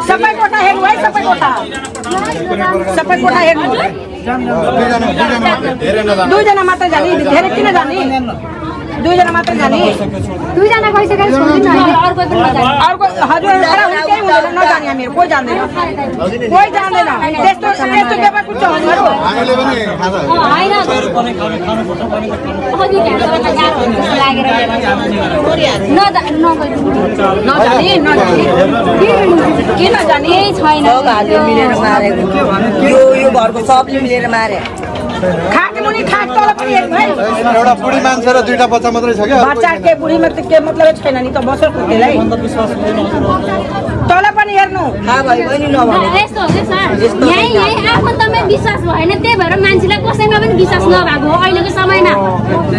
सबै कोठा हेर्नु है सबै कोठा हेर्नु दुईजना मात्र जाने धेरै किन जाने दुईजना मात्र जाने दुईजना गइसकेर अर्को हजुर नजाने हामीहरू कोही जान्दैन त्यस्तो पेपर कुछ हजुर नजाने के नजाने छैन मिलेर मारेको यो घरको सबले मिलेर मारे खाट मुनि खाट तल पनि हेर्नु है एउटा बुढी मान्छे र दुईटा बच्चा मात्रै छ क्या बच्चा के बुढीमा त के मतलब छैन नि त बसर कुटेलाई तल पनि हेर्नु थाहा भयो बहिनी नभने यस्तो हो सर यही आफन्तमै विश्वास भएन त्यही भएर मान्छेलाई कसैमा पनि विश्वास नभएको हो अहिलेको समयमा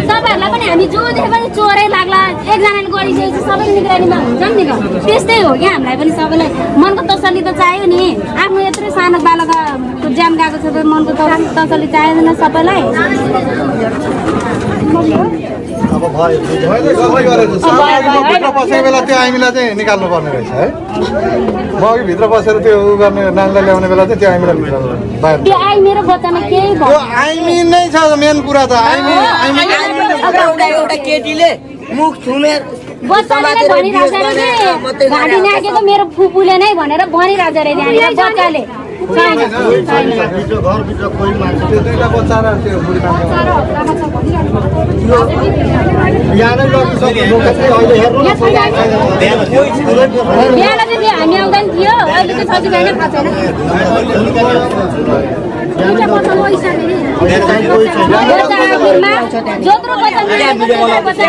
तपाईहरुलाई पनि हामी जो देखे पनि चोरै लाग्ला एकजनाले गरिसकेपछि सबै निगरानीमा हुन्छन् नि त्यस्तै हो क्या हामीलाई पनि सबैलाई मनको तसल्ली त चाहियो नि आफ्नो यत्रो सानो बालकको ज्यान गएको छ त मनको तसल्ली चाहिँदैन सबैलाई अब भित्र बसेको बेला त्यो आइमीलाई चाहिँ निकाल्नु पर्ने रहेछ है म अघि भित्र बसेर त्यो उ गर्ने नानीलाई ल्याउने बेला चाहिँ त्यो आइमीलाई भित्र बाहिर त्यो आई मेरो बच्चामा केही भयो त्यो आइमी नै छ मेन कुरा त आइमी एउटा केटीले मुख थुमेर बच्चाले भनिरहेको रे घाँटी नाकेको मेरो फुपूले नै भनेर भनिरहेको रे त्यहाँनिर बच्चाले छैन घरभित्र कोही मान्छे त्यो दुईटा बच्चा र त्यो बुढी मान्छे बिहानै लगिसक्यो अहिले हेर्नु न बिहान चाहिँ हामी आउँदा नि थियो अहिले चाहिँ छ कि छैन थाहा छैन दुईटा बच्चा लगिसक्यो नि जोत्रो बच्चा